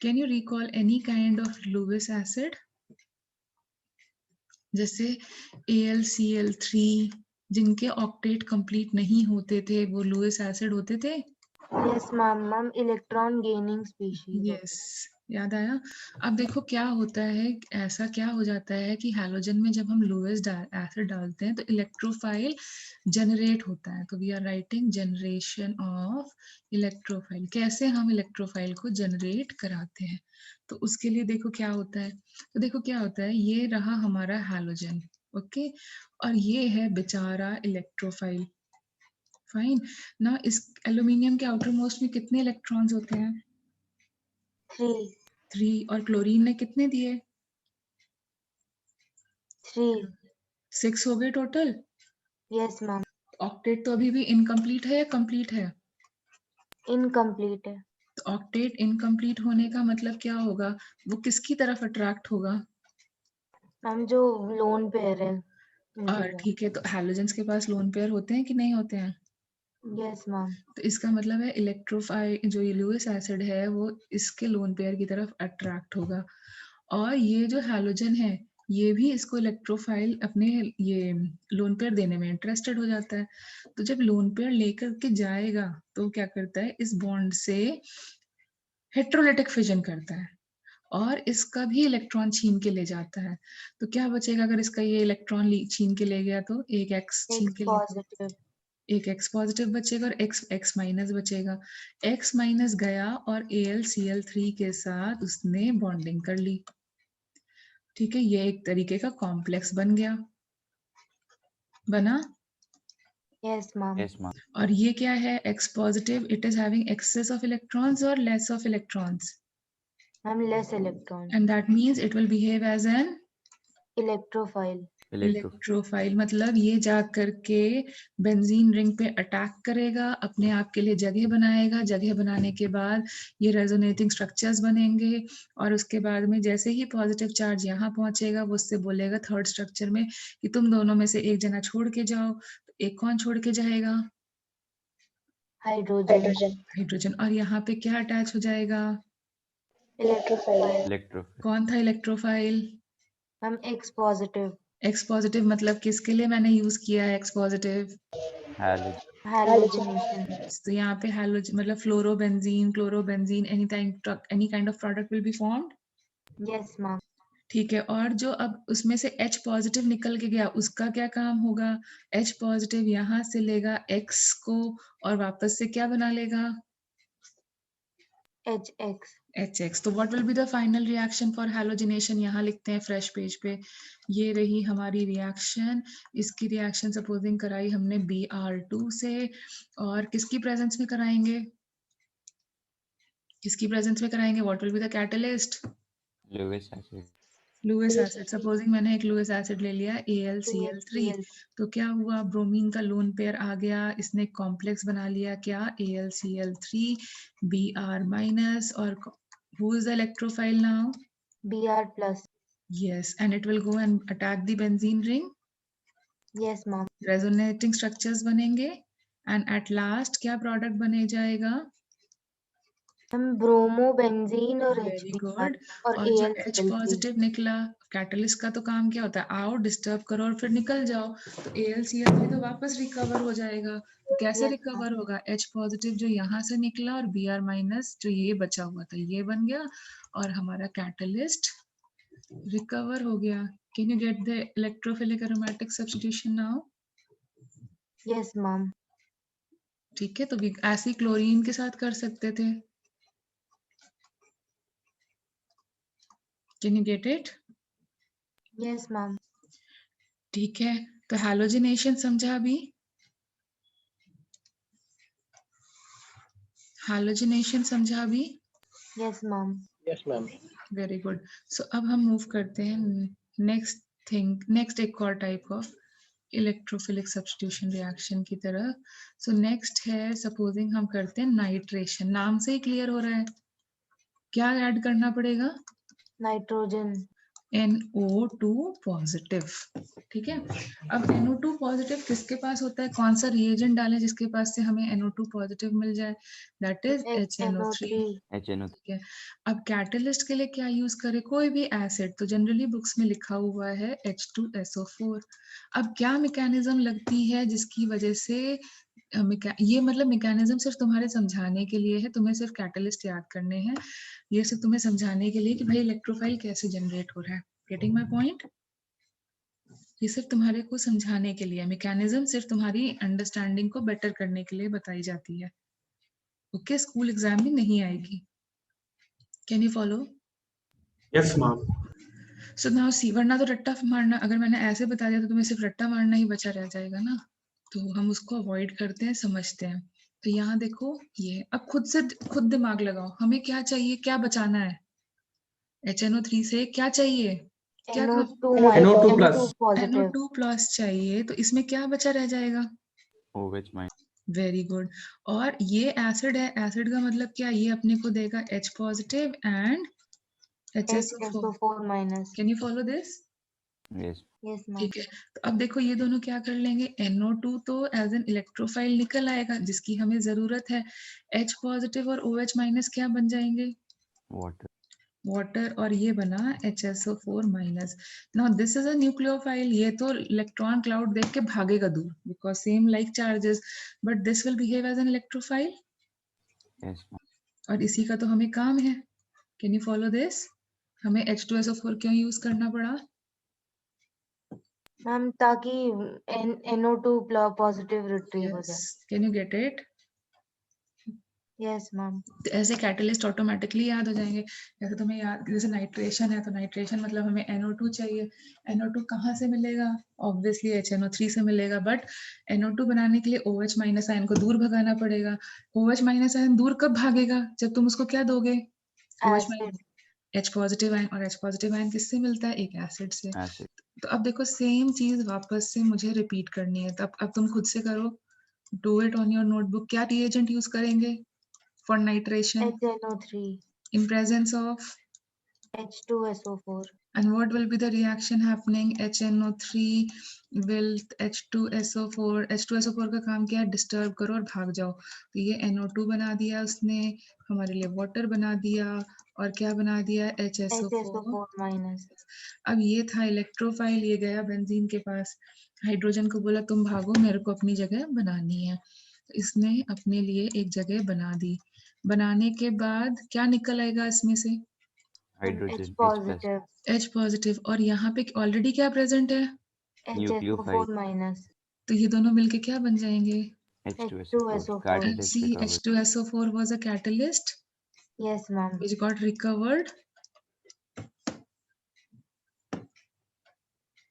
can you recall any kind of Lewis acid? जैसे AlCl3, जिनके ऑक्टेट कंप्लीट नहीं होते थे वो लुइस एसिड होते थे। Yes, ma'am. Ma'am, electron gaining species. Yes, याद आया। अब देखो क्या होता है, ऐसा क्या हो जाता है कि हैलोजन में जब हम लुइस एसिड डालते हैं तो इलेक्ट्रोफाइल जनरेट होता है। तो we are writing generation of electrophile. कैसे हम इलेक्ट्रोफाइल को जनरेट कराते हैं, तो उसके लिए देखो क्या होता है। तो देखो क्या होता है, ये रहा हमारा हैलोजन, ओके, और ये है बेचारा इलेक्ट्रोफाइल। फाइन। ना इस एल्यूमिनियम के आउटर मोस्ट में कितने इलेक्ट्रॉन्स होते हैं? 3 3। और क्लोरीन ने कितने दिए? 3 6 हो गए टोटल। Yes ma'am. ऑक्टेट तो अभी भी इनकम्प्लीट है या कंप्लीट है? इनकम्प्लीट है। तो ऑक्टेट इनकम्प्लीट होने का मतलब क्या होगा? वो किसकी तरफ अट्रैक्ट होगा? मैम जो लोन पेयर है और ठीक है, तो हैलोजेंस के पास लोन पेयर होते हैं कि नहीं होते हैं? Yes ma'am. तो इसका मतलब है इलेक्ट्रोफाइल जो ये लुईस एसिड है वो इसके लोन पेयर की तरफ अट्रैक्ट होगा। और ये जो हैलोजन है ये भी इसको इलेक्ट्रोफाइल अपने ये लोन पेयर देने में इंटरेस्टेड हो जाता है। तो जब लोन पेयर लेकर के जाएगा तो क्या करता है, इस बॉन्ड से हेट्रोलिटिक फिजन करता है और इसका भी इलेक्ट्रॉन छीन के ले जाता है। तो क्या बचेगा अगर इसका ये इलेक्ट्रॉन छीन के ले गया? तो एक एक्स छीन एक्स के ले, पॉजिटिव। एक एक्स पॉजिटिव बचेगा और एक्स माइनस बचेगा। एक्स माइनस गया और AlCl3 के साथ उसने बॉन्डिंग कर ली। ठीक है, ये एक तरीके का कॉम्प्लेक्स बन गया, बना। Yes ma'am. Yes, ma'am. और ये क्या है? X positive, it is having excess of electrons और less of electrons, ma'am less electron. And that means it will behave as an electrophile. Electrophile. मतलब ये जा करके बेंजीन रिंग पे अटैक करेगा, अपने आप के लिए जगह बनाएगा, जगह बनाने के बाद ये रेजोनेटिंग स्ट्रक्चर्स बनेंगे और उसके बाद में जैसे ही पॉजिटिव चार्ज यहाँ पहुंचेगा वो उससे बोलेगा थर्ड स्ट्रक्चर में कि तुम दोनों में से एक जना छोड़ के जाओ। तो एक कौन छोड़ के जाएगा? हाइड्रोजन। हाइड्रोजन। और यहाँ पे क्या अटैच हो जाएगा? इलेक्ट्रोफाइल। Electrophile. कौन था electrophile? Ma'am x positive. X positive. मतलब किसके लिए मैंने यूज किया है एक्स पॉजिटिव? Halogen. हैलोजिनेशन। तो यहाँ पे हैलोजन मतलब chlorobenzene any kind of product will be formed. Yes ma'am. ठीक है, और जो अब उसमें से H पॉजिटिव निकल के गया उसका क्या काम होगा? H पॉजिटिव यहाँ से लेगा X को और वापस से क्या बना लेगा? HX। HX। तो what will be the final reaction for halogenation? यहाँ लिखते हैं फ्रेश पेज पे। ये रही हमारी रिएक्शन। इसकी रिएक्शन सपोजिंग कराई हमने Br2 से, और किसकी प्रेजेंस में कराएंगे? किसकी प्रेजेंस में कराएंगे? What will be the catalyst? Lewis acid. Lewis acid. Supposing मैंने एक लुईस एसिड ले लिया AlCl3, तो क्या हुआ? ब्रोमीन का लोन पेयर आ गया, इसने कॉम्प्लेक्स बना लिया क्या? AlCl3 Br- और who is the electrophile now? Br+। Yes, and it will go and attack the benzene ring. Yes ma'am. Resonating structures बनेंगे एंड एट लास्ट क्या प्रोडक्ट बने जाएगा? हम ब्रोमो बेंजीन और वेरी HBr गुड। और और जो H AlCl3। पॉजिटिव निकला, कैटलिस्ट का तो काम क्या होता है? आओ डिस्टर्ब करो और फिर निकल जाओ। तो AlCl3 तो वापस रिकवर हो जाएगा। तो कैसे Yes, रिकवर होगा? H पॉजिटिव जो यहाँ से निकला और Br- जो ये बचा हुआ था ये बन गया और हमारा कैटलिस्ट रिकवर हो गया। Can you get the electrophilic aromatic substitution now? Yes ma'am. ठीक है, तो ऐसे ही क्लोरीन के साथ कर सकते थे। Can you get it? Yes ma'am. ठीक है, तो हैलोजिनेशन समझा अभी? हैलोजिनेशन समझा अभी? Yes ma'am. Yes, ma'am. Very good. So अब हम मूव करते हैं नेक्स्ट एक और type of electrophilic substitution reaction की तरफ। सो नेक्स्ट है, सपोजिंग हम करते हैं नाइट्रेशन। नाम से ही क्लियर हो रहा है, क्या ऐड करना पड़ेगा? नाइट्रोजन। NO2 positive. ठीक है, अब NO2 पॉजिटिव किसके पास होता है? कौन सा रिएजेंट डालें जिसके पास से हमें NO2 पॉजिटिव मिल जाए? That is HNO3। HNO. ठीक है, अब कैटलिस्ट के लिए क्या यूज करें? कोई भी एसिड, तो जनरली बुक्स में लिखा हुआ है H2SO4। अब क्या मैकेनिज्म लगती है जिसकी वजह से ये मतलब मैकेनिज्म सिर्फ तुम्हारे समझाने के लिए है, तुम्हें सिर्फ कैटलिस्ट याद करने हैं। ये सिर्फ तुम्हें समझाने के लिए कि भाई इलेक्ट्रोफाइल कैसे जनरेट हो रहा है। Getting my point? ये सिर्फ तुम्हारे को समझाने के लिए, मैकेनिज्म सिर्फ तुम्हारी अंडरस्टैंडिंग को बेटर करने के लिए बताई जाती है। ओके, स्कूल एग्जाम में नहीं आएगी। Can you follow? Yes, ma'am. So now see, वरना तो रट्टा मारना, अगर मैंने ऐसे बता दिया तो तुम्हें सिर्फ रट्टा मारना ही बचा रह जाएगा ना। तो हम उसको अवॉइड करते हैं, समझते हैं। तो यहाँ देखो ये, अब खुद दिमाग लगाओ, हमें क्या चाहिए, क्या बचाना है? HNO3 से क्या चाहिए? क्या NO2 NO2 -, plus. NO2 positive. NO2 plus चाहिए, तो इसमें क्या बचा रह जाएगा? OH minus. Very good. और ये एसिड है, एसिड का मतलब क्या? ये अपने को देगा H positive and HSO4। HSO4-। Can you follow this? Yes. Yes ma'am. ठीक है, तो अब देखो ये दोनों क्या कर लेंगे, NO2 तो एज एन इलेक्ट्रोफाइल निकल आएगा जिसकी हमें जरूरत है। H पॉजिटिव और OH माइनस क्या बन जाएंगे? Water. वाटर, और ये बना HSO4 minus. Now this is a nucleophile, ये तो इलेक्ट्रॉन क्लाउड देख के भागेगा दूर because same like charges, but this will behave as an electrophile, Yes, ma'am. और इसी का तो हमें काम है। Can you follow this? हमें H2SO4 क्यों यूज करना पड़ा? मैम ताकि NO2 पॉजिटिव रिट्रीव हो यस, जाए। Can you get it? Yes ma'am. तो ऐसे कैटलिस्ट ऑटोमेटिकली याद हो जाएंगे। जैसे तुम्हें याद, जैसे नाइट्रेशन है तो नाइट्रेशन मतलब हमें NO2 चाहिए। NO2 कहाँ से मिलेगा? ऑब्वियसली HNO3 से मिलेगा, बट NO2 बनाने के लिए OH माइनस आयन को दूर भगाना पड़ेगा। OH माइनस आयन दूर कब भागेगा? जब तुम उसको क्या दोगे? OH acid. H positive ion, और H पॉजिटिव आयन किससे मिलता है? एक एसिड से। Acid. तो अब देखो सेम चीज वापस से मुझे रिपीट करनी है, तो अब तुम खुद से करो, do it on your notebook. क्या रिएजेंट यूज करेंगे for nitration HNO3 in presence of, H2SO4। and what will be the reaction happening? HNO3 will H2SO4, H2SO4 का काम क्या है? डिस्टर्ब करो और भाग जाओ। तो ये NO2 बना दिया उसने, हमारे लिए वाटर बना दिया, और क्या बना दिया? HSO4। HSO4-। अब ये था इलेक्ट्रोफाइल, ये गया बेंजीन के पास, हाइड्रोजन को बोला तुम भागो, मेरे को अपनी जगह बनानी है। तो इसने अपने लिए एक जगह बना दी। बनाने के बाद क्या निकल आएगा इसमें से? H Hydrogen. H plus. Positive. H positive, और यहाँ पे ऑलरेडी क्या प्रेजेंट है? Nucleophile. HSO4-। तो ये दोनों मिलके क्या बन जाएंगे? H2SO4. H2SO4। Catalyst See, recovered. H2SO4 was a catalyst yes ma'am. which got recovered,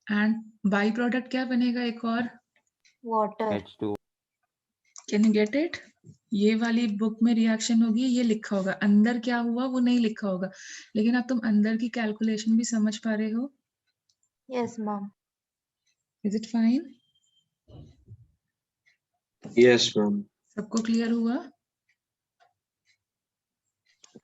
and byproduct क्या बनेगा एक और? Water. H2. Can you get it? ये वाली बुक में रिएक्शन होगी, ये लिखा होगा, अंदर क्या हुआ वो नहीं लिखा होगा, लेकिन अब तुम अंदर की कैलकुलेशन भी समझ पा रहे हो। Yes ma'am. Is it fine? Yes, ma'am. सबको क्लियर हुआ?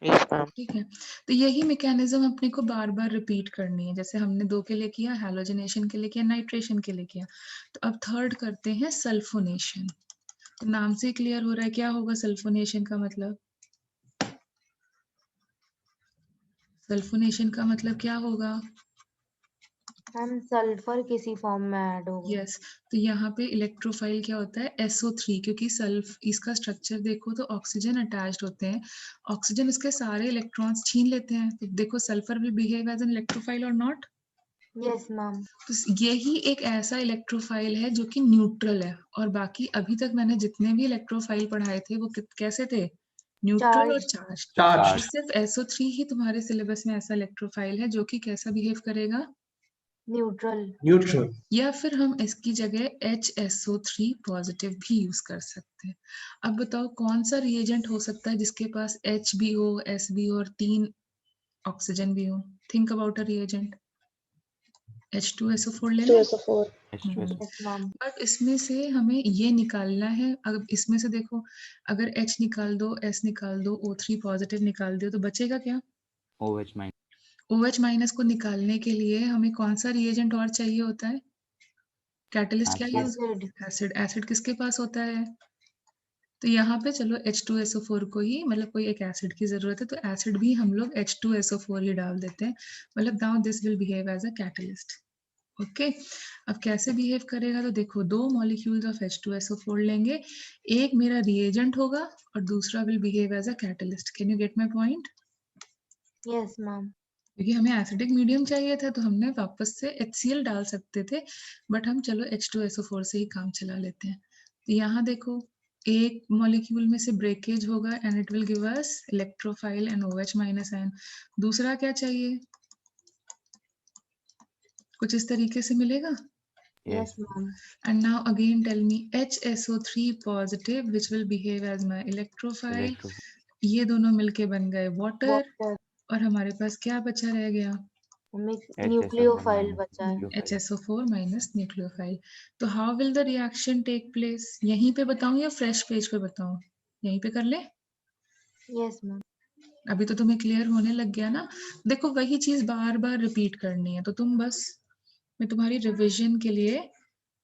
Yes, ma'am. ठीक है, तो यही मैकेनिज्म अपने को बार बार रिपीट करनी है, जैसे हमने 2 के लिए किया, हैलोजिनेशन के लिए किया, नाइट्रेशन के लिए किया। तो अब थर्ड करते हैं सल्फोनेशन। तो नाम से क्लियर हो रहा है क्या होगा सल्फोनेशन का मतलब? सल्फोनेशन का मतलब क्या होगा? मैम सल्फर किसी फॉर्म में ऐड होगा। यस, तो यहाँ पे इलेक्ट्रोफाइल क्या होता है? SO3, क्योंकि सल्फ, इसका स्ट्रक्चर देखो तो ऑक्सीजन अटैच्ड होते हैं, ऑक्सीजन इसके सारे इलेक्ट्रॉन्स छीन लेते हैं, तो देखो sulphur will behave as an electrophile और नॉट? Yes ma'am. तो यही एक ऐसा इलेक्ट्रोफाइल है जो कि न्यूट्रल है, और बाकी अभी तक मैंने जितने भी इलेक्ट्रोफाइल पढ़ाए थे वो कैसे थे? न्यूट्रल और चार्ज। चार्ज। Charged. सिर्फ SO3 ही तुम्हारे सिलेबस में ऐसा इलेक्ट्रोफाइल है जो कि कैसा बिहेव करेगा? न्यूट्रल। Neutral. या फिर हम इसकी जगह HSO3 पॉजिटिव भी यूज कर सकते हैं। अब बताओ कौन सा रिएजेंट हो सकता है जिसके पास H भी हो, S भी हो और 3 ऑक्सीजन भी हो? Think about a reagent. H2SO4 ले लें? H2SO4. Yes ma'am. बट इसमें से हमें ये निकालना है, अगर इसमें से देखो, अगर H निकाल दो, S निकाल दो, O3 पॉजिटिव निकाल दो, तो बचेगा क्या? OH minus. OH माइनस को निकालने के लिए हमें कौन सा रिएजेंट और चाहिए होता है? कैटलिस्ट क्या यूज? एसिड। एसिड। एसिड किसके पास होता है? तो यहाँ पे चलो H2SO4 को ही, मतलब कोई एक एसिड की जरूरत है तो एसिड भी हम लोग H2SO4 ही डाल देते हैं, मतलब now this will behave as a catalyst. Okay, अब कैसे बिहेव करेगा? तो देखो 2 मॉलिक्यूल्स ऑफ H2SO4 लेंगे, एक मेरा रिएजेंट होगा और दूसरा will behave as a catalyst. Can you get my point? Yes ma'am. क्योंकि हमें एसिडिक मीडियम चाहिए था तो हमने वापस से HCl डाल सकते थे, बट हम चलो H2SO4 से ही काम चला लेते हैं। तो यहाँ देखो एक मॉलिक्यूल में से ब्रेकेज होगा and it will give us electrophile and OH minus ion. दूसरा क्या चाहिए? कुछ इस तरीके से मिलेगा। Yes, ma'am. And now again tell me HSO3 positive which will behave as my electrophile. Electro. ये दोनों मिलके बन गए water Water. और हमारे पास क्या बचा रह गया? हमें HSO4 न्यूक्लियोफाइल minus बचा है। nucleophile. HSO4 minus nucleophile. तो how will the reaction take place? यहीं पे बताऊं या fresh पेज पे बताऊं? यहीं पे कर ले? Yes, ma'am. अभी तो तुम्हें क्लियर होने लग गया ना? देखो वही चीज बार बार रिपीट करनी है, तो तुम बस मैं तुम्हारी रिवीजन के लिए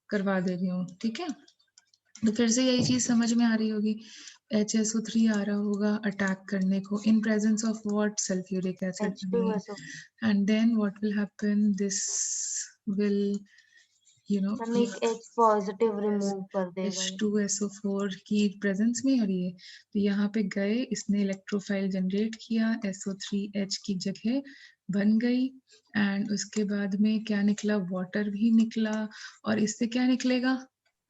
करवा दे रही हूँ, ठीक है? तो फिर से यही चीज समझ में आ रही होगी। HSO3 आ रहा होगा अटैक करने को in presence of what? Sulphuric acid. H2SO. And then what will happen? This will हम एक H पॉजिटिव रिमूव कर देगा ये। H2SO4 की प्रेजेंस में और ये तो यहाँ पे गए, इसने इलेक्ट्रोफाइल जनरेट किया, SO3H की जगह बन गई एंड उसके बाद में क्या निकला? वाटर भी निकला और इससे क्या निकलेगा?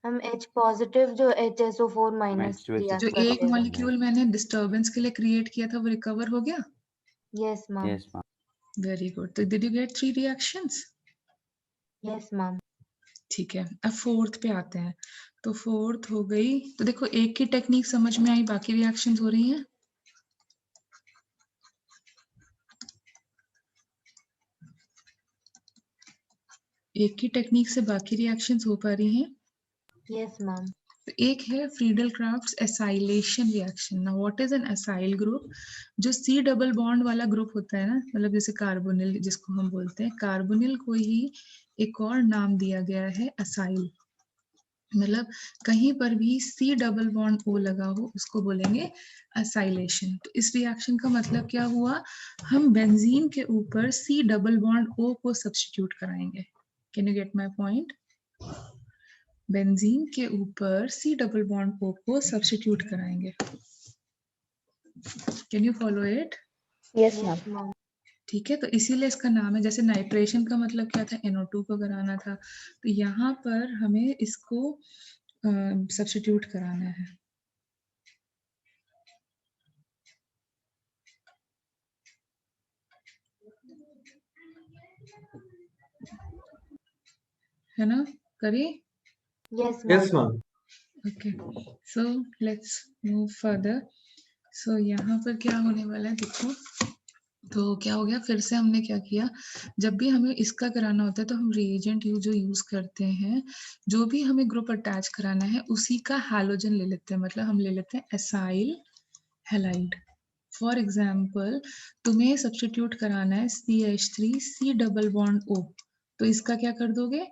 हम H पॉजिटिव जो HSO4 माइनस H2SO4 रिएक्ट जो कर एक देगा। मॉलिक्यूल मैंने डिस्टर्बेंस के लिए क्रिएट किया था वो रिकवर हो गया। Yes, ma'am. Yes, ma'am. Very good. तो did you get 3 reactions? Yes, ma'am. ठीक है, अब फोर्थ पे आते हैं। तो फोर्थ हो गई, तो देखो एक की टेक्निक समझ में आई, बाकी रिएक्शंस हो रही हैं। एक की टेक्निक से बाकी रिएक्शंस हो पा रही हैं। Yes, ma'am. तो एक है Friedel crafts acylation reaction. Now what is an acyl group? जो सी डबल बॉन्ड वाला ग्रुप होता है ना, मतलब जैसे कार्बोनिल जिसको हम बोलते हैं, कार्बोनिल को ही एक और नाम दिया गया है असाइल। मतलब कहीं पर भी सी डबल बॉन्ड ओ लगा हो उसको बोलेंगे असाइलेशन। तो इस रिएक्शन का मतलब क्या हुआ? हम बेंजीन के ऊपर सी डबल बॉन्ड ओ को सब्स्टिट्यूट कराएंगे। Can you get my point? Benzene के ऊपर सी डबल बॉन्ड ओ को सब्स्टिट्यूट कराएंगे। Can you follow it? Yes, ma'am. ठीक है, तो इसीलिए इसका नाम है। जैसे नाइट्रेशन का मतलब क्या था? NO2 को कराना था, तो यहाँ पर हमें इसको सब्स्टिट्यूट कराना है। है ना? करिए। Yes, ma'am. Yes, ma'am. Okay, so let's move further. So यहाँ पर क्या होने वाला है देखो। तो क्या हो गया? फिर से हमने क्या किया, जब भी हमें इसका कराना होता है तो हम रिएजेंट जो यूज करते हैं, जो भी हमें ग्रुप अटैच कराना है उसी का हैलोजन ले लेते हैं। मतलब हम ले लेते हैं एसाइल हैलाइड। फॉर एग्जाम्पल तुम्हें सब्स्टिट्यूट कराना है CH3 सी डबल बॉन्ड O, तो इसका क्या कर दोगे?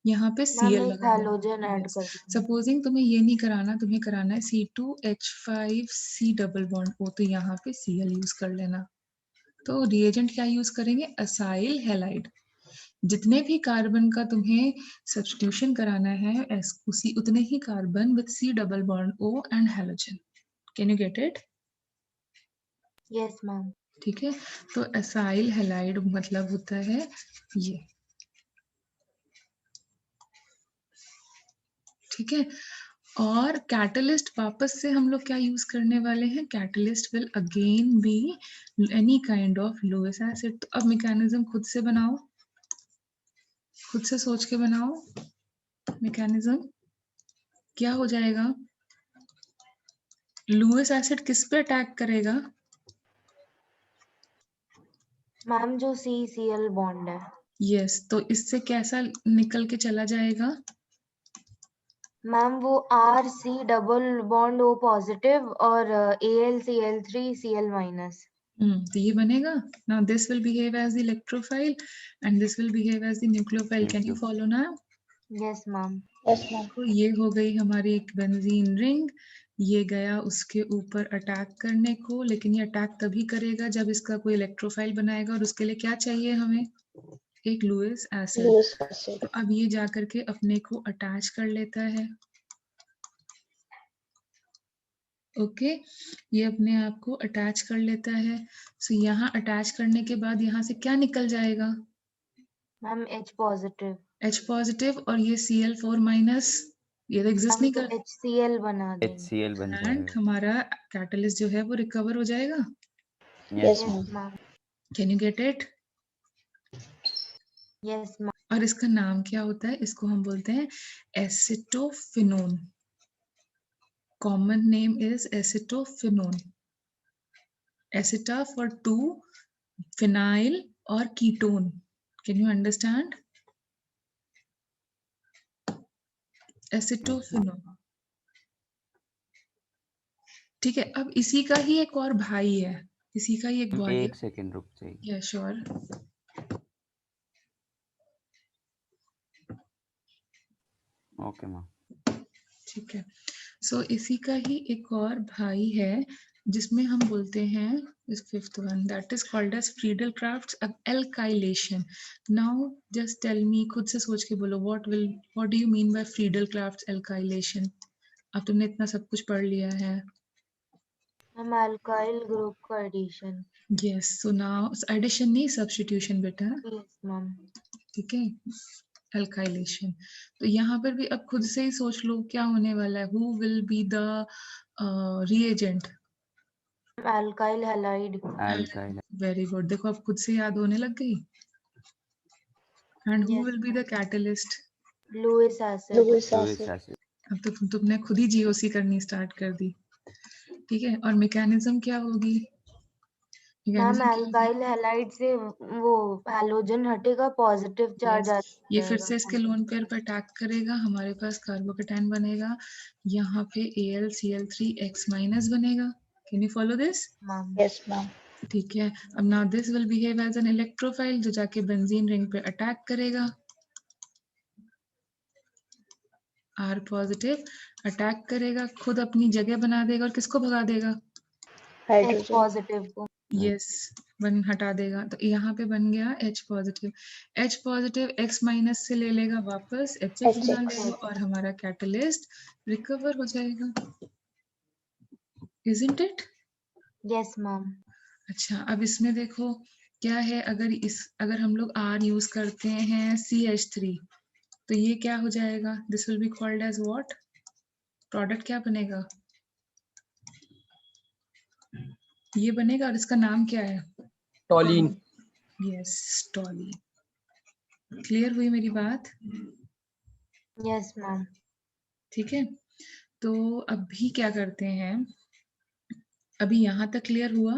यहाँ पे मैम Cl एक लगा हैलोजन ऐड देना। कर देंगे। सपोजिंग तुम्हें ये नहीं कराना, तुम्हें कराना है C2H5 सी डबल बॉन्ड O, तो यहाँ पे Cl यूज कर लेना। तो रिएजेंट क्या यूज करेंगे? Acyl halide. जितने भी कार्बन का तुम्हें सब्स्टिट्यूशन कराना है उसी उतने ही carbon with C double bond O and halogen. Can you get it? Yes, ma'am. ठीक है, तो एसाइल हैलाइड मतलब होता है ये। ठीक है, और कैटलिस्ट वापस से हम लोग क्या यूज करने वाले हैं? Catalyst will again be any kind of Lewis acid. तो अब मैकेनिज्म खुद से बनाओ, खुद से सोच के बनाओ। मैकेनिज्म क्या हो जाएगा? लुईस एसिड किस पे अटैक करेगा? मैम जो CCl बॉन्ड है। यस, तो इससे कैसा निकल के चला जाएगा? मैम वो RC double bond O positive और AlCl3Cl माइनस। तो ये बनेगा। now this will behave as the electrophile and this will behave as the nucleophile. Can you follow now? Yes, ma'am. तो ये हो गई हमारी एक बेंजीन रिंग। ये गया उसके ऊपर अटैक करने को, लेकिन ये अटैक तभी करेगा जब इसका कोई इलेक्ट्रोफाइल बनाएगा, और उसके लिए क्या चाहिए हमें? एक लुईस एसिड। तो अब ये जाकर के अपने को अटैच कर लेता है। ओके, ये अपने आप को अटैच कर लेता है। सो यहाँ अटैच करने के बाद यहाँ से क्या निकल जाएगा? Ma'am H positive. H positive, और ये Cl4 माइनस, ये तो एग्जिस्ट नहीं कर, HCl बना देंगे। HCl बन एंड जाएगा। हमारा कैटलिस्ट जो है वो रिकवर हो जाएगा। Yes, Yes, ma'am. ma'am. Can you get it? Yes, ma'am. और इसका नाम क्या होता है? इसको हम बोलते हैं acetophenone. Common name is acetophenone. Aceto for 2, phenyl और ketone. Can you understand? Acetophenone. ठीक है, अब इसी का ही एक और भाई है, इसी का ही एक भाई है। एक सेकंड रुक जाइए। या श्योर। Okay ma'am. ठीक है, सो इसी का ही एक और भाई है जिसमें हम बोलते हैं इस fifth one, that is called as Friedel Crafts alkylation. Now just tell me, खुद से सोच के बोलो, what do you mean by Friedel Crafts alkylation? अब तुमने इतना सब कुछ पढ़ लिया है। मैम अल्काइल ग्रुप का addition. Yes, so now addition नहीं, सब्स्टिट्यूशन बेटा। Yes ma'am. ठीक है, एल्काइलेशन। तो यहाँ पर भी अब खुद से ही सोच लो क्या होने वाला है। Who will be the reagent? Alkyl halide. Alkyl. Very good, देखो अब खुद से याद होने लग गई। And who Yes, will be the catalyst? Lewis acid. Lewis acid. अब तो तुमने खुद ही जीओसी करनी स्टार्ट कर दी। ठीक है, और मैकेनिज्म क्या होगी? मैम मैकेनिज्म क्या होगी? अल्काइल हैलाइड से वो हैलोजन हटेगा, पॉजिटिव चार्ज आ ये फिर जाएगा। से इसके लोन पेयर पर अटैक करेगा, हमारे पास कार्बोकेटाइन बनेगा, यहाँ पे AlCl3X- बनेगा। Can you follow this? Ma'am. Yes, ma'am. ठीक है, अब now this will behave as an electrophile जो जाके बेंजीन रिंग पे अटैक करेगा। R पॉजिटिव अटैक करेगा, खुद अपनी जगह बना देगा और किसको भगा देगा? H Hydrogen. पॉजिटिव को। यस, वन हटा देगा, तो यहाँ पे बन गया H positive. H positive X- से ले लेगा वापस, HX बना HX. लेगा और हमारा कैटलिस्ट रिकवर हो जाएगा। Isn't it? Yes ma'am. अच्छा, अब इसमें देखो क्या है, अगर हम लोग R यूज करते हैं CH3, तो ये क्या हो जाएगा? This will be called as what? Product क्या बनेगा? ये बनेगा और इसका नाम क्या है? टॉलिन। यस, टॉलीन। क्लियर हुई मेरी बात? Yes ma'am. ठीक है, तो अभी क्या करते हैं, अभी यहाँ तक क्लियर हुआ?